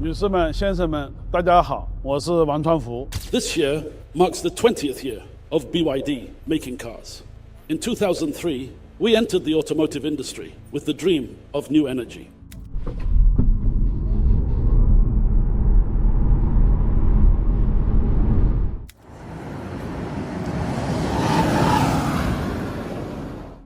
女士们、先生们，大家好，我是王传福。This year marks the 20th year of BYD making cars. In 2003, we entered the automotive industry with the dream of new energy.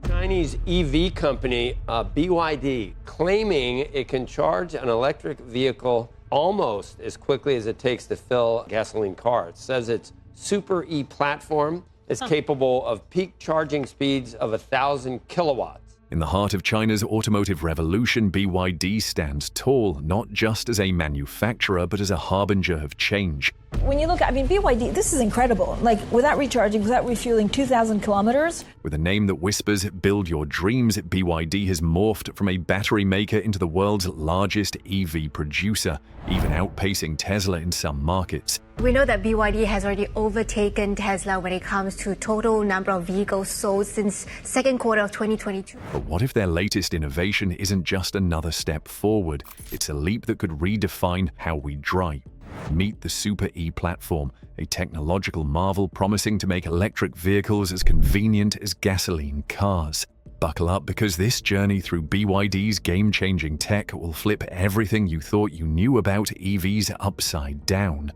Chinese EV company BYD claiming it can charge an electric vehicle almost as quickly as it takes to fill a gasoline car. It says its Super E platform is capable of peak charging speeds of 1,000 kilowatts. In the heart of China's automotive revolution, BYD stands tall, not just as a manufacturer, but as a harbinger of change. When you look at, BYD, this is incredible. Like, without recharging, without refueling, 2,000 kilometers. With a name that whispers, build your dreams, BYD has morphed from a battery maker into the world's largest EV producer, even outpacing Tesla in some markets. We know that BYD has already overtaken Tesla when it comes to total number of vehicles sold since second quarter of 2022. But what if their latest innovation isn't just another step forward? It's a leap that could redefine how we drive. Meet the Super E platform, a technological marvel promising to make electric vehicles as convenient as gasoline cars. Buckle up, because this journey through BYD's game-changing tech will flip everything you thought you knew about EVs upside down.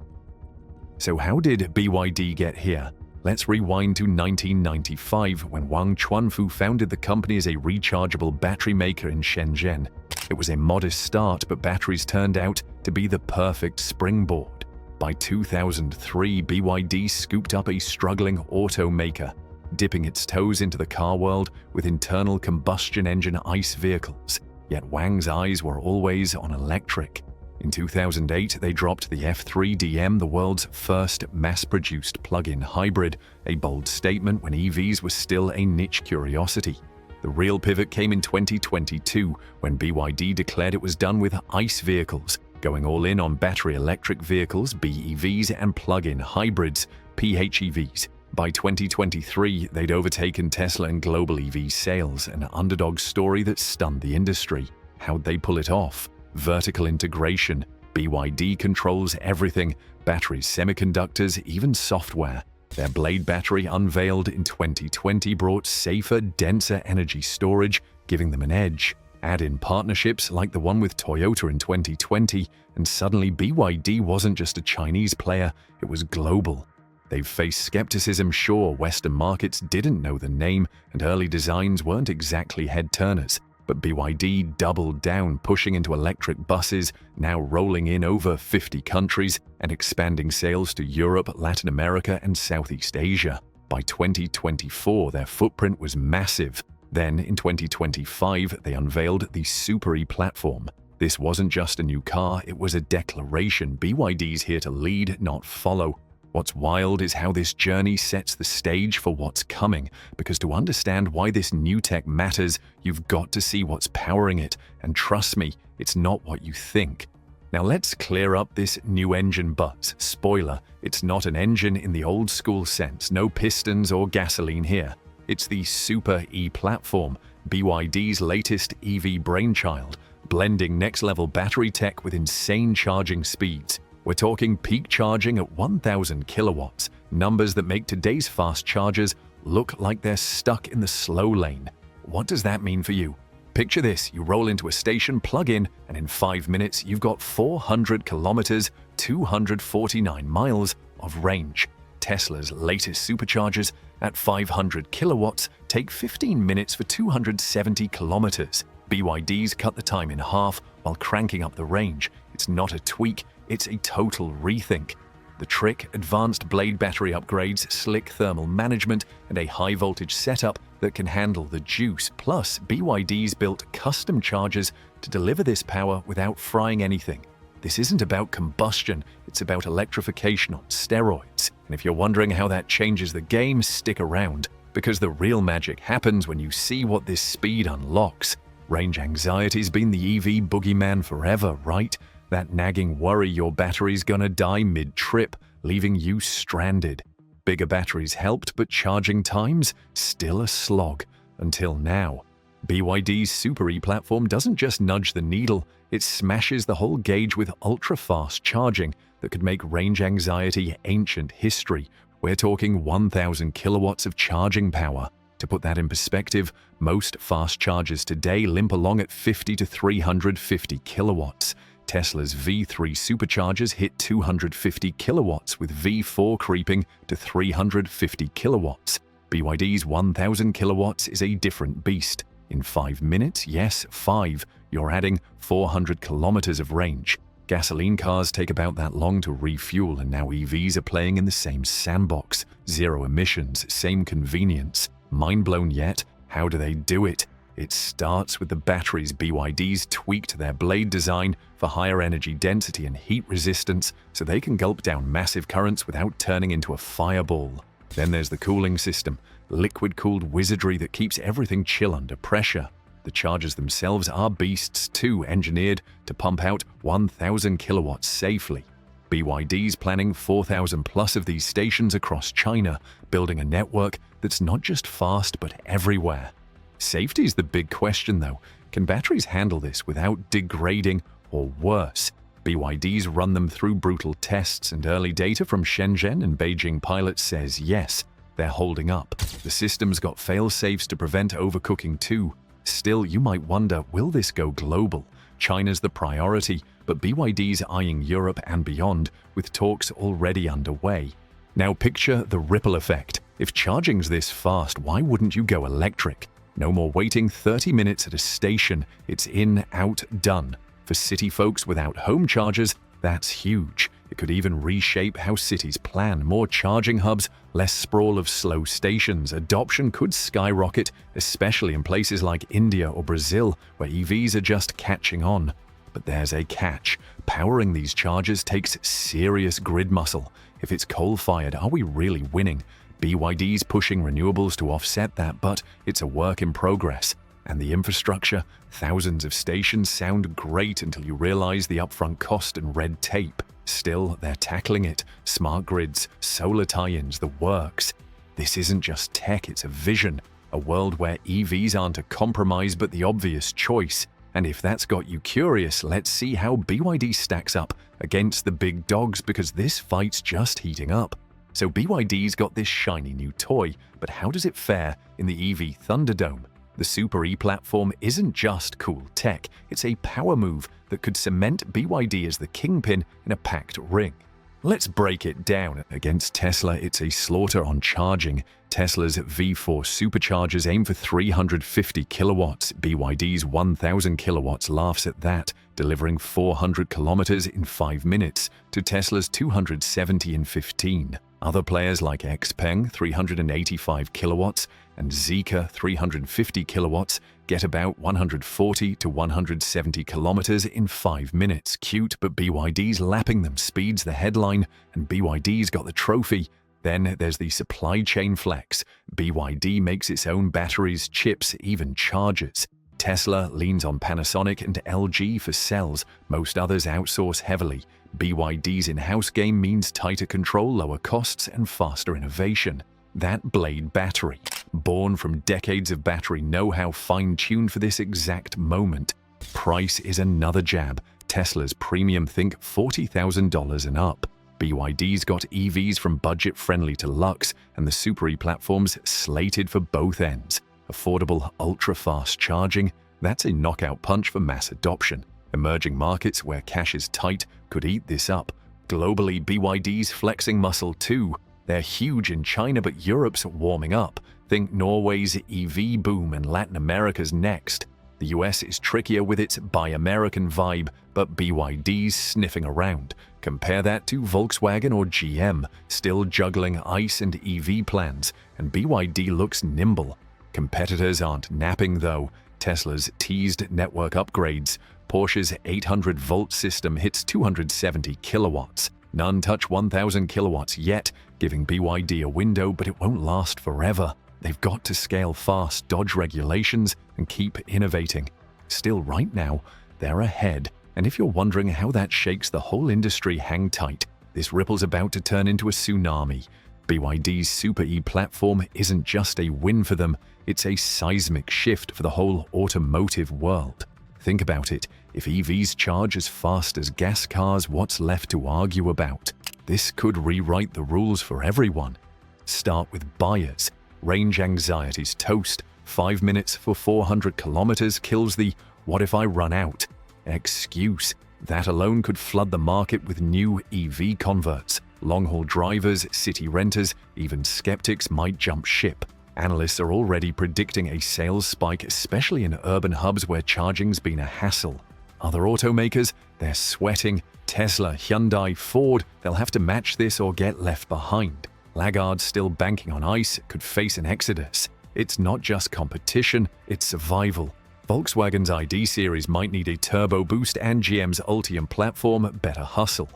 So how did BYD get here? Let's rewind to 1995, when Wang Chuanfu founded the company as a rechargeable battery maker in Shenzhen. It was a modest start, but batteries turned out to be the perfect springboard. By 2003, BYD scooped up a struggling automaker, dipping its toes into the car world with internal combustion engine ICE vehicles. Yet Wang's eyes were always on electric. In 2008, they dropped the F3DM, the world's first mass-produced plug-in hybrid, a bold statement when EVs were still a niche curiosity. The real pivot came in 2022, when BYD declared it was done with ICE vehicles, going all in on battery electric vehicles, BEVs, and plug-in hybrids, PHEVs. By 2023, they'd overtaken Tesla in global EV sales, an underdog story that stunned the industry. How'd they pull it off? Vertical integration. BYD controls everything: batteries, semiconductors, even software. Their Blade battery, unveiled in 2020, brought safer, denser energy storage, giving them an edge. Add in partnerships like the one with Toyota in 2020, and suddenly BYD wasn't just a Chinese player, it was global. They've faced skepticism, sure. Western markets didn't know the name, and early designs weren't exactly head-turners. But BYD doubled down, pushing into electric buses, now rolling in over 50 countries and expanding sales to Europe, Latin America, and Southeast Asia. By 2024, their footprint was massive. Then, in 2025, they unveiled the Super E platform. This wasn't just a new car, it was a declaration: BYD's here to lead, not follow. What's wild is how this journey sets the stage for what's coming, because to understand why this new tech matters, you've got to see what's powering it, and trust me, it's not what you think. Now let's clear up this new engine buzz. Spoiler, it's not an engine in the old school sense, no pistons or gasoline here. It's the Super E platform, BYD's latest EV brainchild, blending next-level battery tech with insane charging speeds. We're talking peak charging at 1,000 kilowatts, numbers that make today's fast chargers look like they're stuck in the slow lane. What does that mean for you? Picture this: you roll into a station, plug in, and in 5 minutes you've got 400 kilometers, 249 miles of range. Tesla's latest superchargers at 500 kilowatts take 15 minutes for 270 kilometers. BYD's cut the time in half while cranking up the range. It's not a tweak, it's a total rethink. The trick: advanced Blade battery upgrades, slick thermal management, and a high-voltage setup that can handle the juice. Plus, BYD's built custom chargers to deliver this power without frying anything. This isn't about combustion, it's about electrification on steroids. And if you're wondering how that changes the game, stick around, because the real magic happens when you see what this speed unlocks. Range anxiety's been the EV boogeyman forever, right? That nagging worry your battery's gonna die mid-trip, leaving you stranded. Bigger batteries helped, but charging times? Still a slog. Until now. BYD's Super E platform doesn't just nudge the needle, it smashes the whole gauge with ultra-fast charging that could make range anxiety ancient history. We're talking 1,000 kilowatts of charging power. To put that in perspective, most fast chargers today limp along at 50 to 350 kilowatts. Tesla's V3 superchargers hit 250 kilowatts, with V4 creeping to 350 kilowatts. BYD's 1,000 kilowatts is a different beast. In 5 minutes, yes, 5, you're adding 400 kilometers of range. Gasoline cars take about that long to refuel, and now EVs are playing in the same sandbox. Zero emissions, same convenience. Mind blown yet? How do they do it? It starts with the batteries. BYD's tweaked their blade design for higher energy density and heat resistance so they can gulp down massive currents without turning into a fireball. Then there's the cooling system, liquid-cooled wizardry that keeps everything chill under pressure. The chargers themselves are beasts too, engineered to pump out 1,000 kilowatts safely. BYD's planning 4,000 plus of these stations across China, building a network that's not just fast but everywhere. Safety is the big question though. Can batteries handle this without degrading or worse? BYD's run them through brutal tests, and early data from Shenzhen and Beijing pilots says yes, they're holding up. The system's got fail-safes to prevent overcooking too. Still, you might wonder, will this go global? China's the priority, but BYD's eyeing Europe and beyond, with talks already underway. Now picture the ripple effect. If charging's this fast, why wouldn't you go electric? No more waiting 30 minutes at a station. It's in, out, done. For city folks without home chargers, that's huge. It could even reshape how cities plan. More charging hubs, less sprawl of slow stations. Adoption could skyrocket, especially in places like India or Brazil, where EVs are just catching on. But there's a catch. Powering these chargers takes serious grid muscle. If it's coal-fired, are we really winning? BYD's pushing renewables to offset that, but it's a work in progress. And the infrastructure, thousands of stations sound great until you realize the upfront cost and red tape. Still, they're tackling it. Smart grids, solar tie-ins, the works. This isn't just tech, it's a vision. A world where EVs aren't a compromise but the obvious choice. And if that's got you curious, let's see how BYD stacks up against the big dogs, because this fight's just heating up. So BYD's got this shiny new toy, but how does it fare in the EV Thunderdome? The Super E platform isn't just cool tech, it's a power move that could cement BYD as the kingpin in a packed ring. Let's break it down. Against Tesla, it's a slaughter on charging. Tesla's V4 superchargers aim for 350 kilowatts. BYD's 1,000 kilowatts laughs at that, delivering 400 kilometers in 5 minutes to Tesla's 270 in 15. Other players like XPeng, 385 kilowatts, and Zeekr, 350 kilowatts, get about 140 to 170 kilometers in 5 minutes. Cute, but BYD's lapping them. Speed's the headline, and BYD's got the trophy. Then there's the supply chain flex. BYD makes its own batteries, chips, even chargers. Tesla leans on Panasonic and LG for cells. Most others outsource heavily. BYD's in-house game means tighter control, lower costs, and faster innovation. That Blade battery, born from decades of battery know-how fine-tuned for this exact moment. Price is another jab. Tesla's premium, think $40,000 and up. BYD's got EVs from budget-friendly to luxe, and the Super E platform's slated for both ends. Affordable, ultra-fast charging, that's a knockout punch for mass adoption. Emerging markets where cash is tight could eat this up. Globally, BYD's flexing muscle too. They're huge in China, but Europe's warming up. Think Norway's EV boom and Latin America's next. The US is trickier with its Buy American vibe, but BYD's sniffing around. Compare that to Volkswagen or GM, still juggling ICE and EV plans, and BYD looks nimble. Competitors aren't napping though. Tesla's teased network upgrades. Porsche's 800-volt system hits 270 kilowatts. None touch 1,000 kilowatts yet, giving BYD a window, but it won't last forever. They've got to scale fast, dodge regulations, and keep innovating. Still, right now, they're ahead. And if you're wondering how that shakes the whole industry, hang tight. This ripple's about to turn into a tsunami. BYD's Super E platform isn't just a win for them, It's a seismic shift for the whole automotive world. Think about it. If EVs charge as fast as gas cars, what's left to argue about? This could rewrite the rules for everyone. Start with buyers. Range anxiety's toast. 5 minutes for 400 kilometers kills the "what if I run out" excuse. That alone could flood the market with new EV converts. Long-haul drivers, city renters, even skeptics might jump ship. Analysts are already predicting a sales spike, especially in urban hubs where charging's been a hassle. Other automakers, they're sweating. Tesla, Hyundai, Ford, they'll have to match this or get left behind. Laggards still banking on ICE could face an exodus. It's not just competition, it's survival. Volkswagen's ID series might need a turbo boost and GM's Ultium platform better hustle.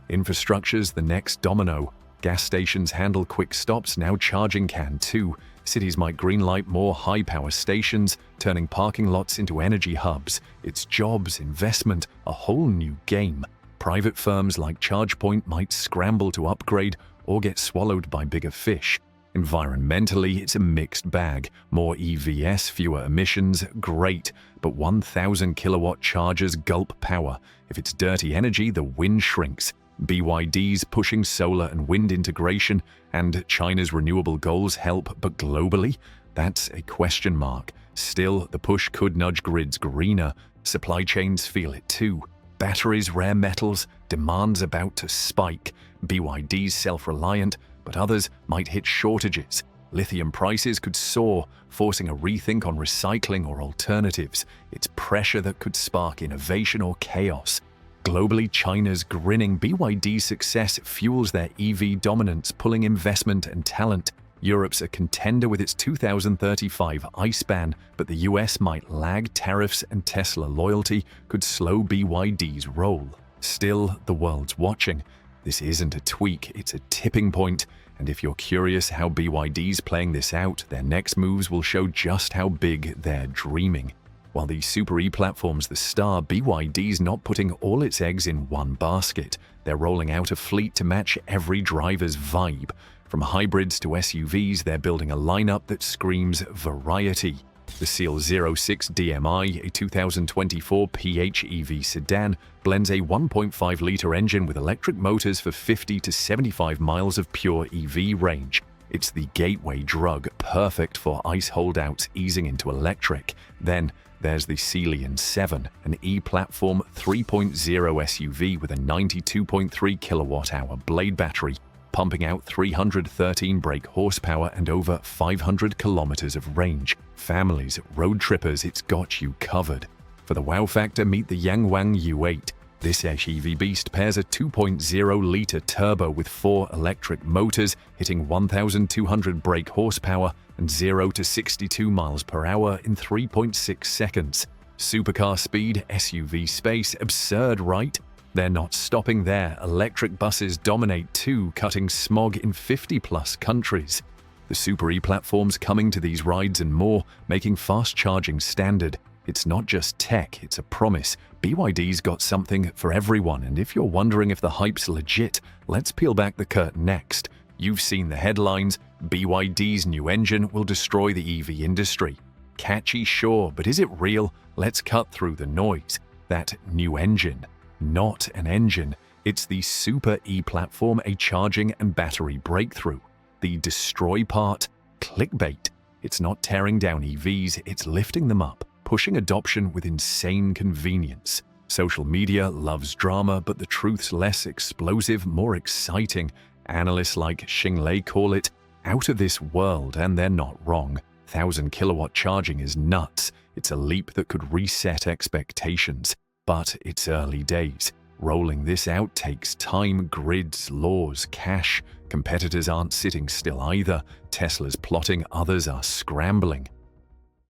Infrastructure's the next domino. Gas stations handle quick stops, now charging can too. Cities might greenlight more high-power stations, turning parking lots into energy hubs. It's jobs, investment, a whole new game. Private firms like ChargePoint might scramble to upgrade or get swallowed by bigger fish. Environmentally, it's a mixed bag. More EVs, fewer emissions, great. But 1,000 kilowatt chargers gulp power. If it's dirty energy, the wind shrinks. BYD's pushing solar and wind integration, and China's renewable goals help, but globally? That's a question mark. Still, the push could nudge grids greener. Supply chains feel it too. Batteries, rare metals, demand's about to spike. BYD's self-reliant, but others might hit shortages. Lithium prices could soar, forcing a rethink on recycling or alternatives. It's pressure that could spark innovation or chaos. Globally, China's grinning. BYD's success fuels their EV dominance, pulling investment and talent. Europe's a contender with its 2035 ICE ban, but the US might lag. Tariffs and Tesla loyalty could slow BYD's roll. Still, the world's watching. This isn't a tweak, it's a tipping point. And if you're curious how BYD's playing this out, their next moves will show just how big they're dreaming. While the Super E platform's the star, BYD's not putting all its eggs in one basket. They're rolling out a fleet to match every driver's vibe. From hybrids to SUVs, they're building a lineup that screams variety. The Seal 06 DMI, a 2024 PHEV sedan, blends a 1.5-liter engine with electric motors for 50 to 75 miles of pure EV range. It's the gateway drug, perfect for ICE holdouts easing into electric. Then, there's the Celion 7, an E-platform 3.0 SUV with a 92.3 kilowatt-hour blade battery, pumping out 313 brake horsepower and over 500 kilometers of range. Families, road trippers, it's got you covered. For the wow factor, meet the Yangwang U8. This SUV beast pairs a 2.0-liter turbo with 4 electric motors, hitting 1,200 brake horsepower and 0 to 62 miles per hour in 3.6 seconds. Supercar speed, SUV space, absurd, right? They're not stopping there. Electric buses dominate too, cutting smog in 50-plus countries. The Super E platform's coming to these rides and more, making fast charging standard. It's not just tech, it's a promise. BYD's got something for everyone, and if you're wondering if the hype's legit, let's peel back the curtain next. You've seen the headlines. BYD's new engine will destroy the EV industry. Catchy, sure, but is it real? Let's cut through the noise. That new engine. Not an engine. It's the Super E platform, a charging and battery breakthrough. The destroy part? Clickbait. It's not tearing down EVs, it's lifting them up, pushing adoption with insane convenience. Social media loves drama, but the truth's less explosive, more exciting. Analysts like Xinglei call it out of this world, and they're not wrong. 1,000-kilowatt charging is nuts. It's a leap that could reset expectations. But it's early days. Rolling this out takes time, grids, laws, cash. Competitors aren't sitting still either. Tesla's plotting, others are scrambling.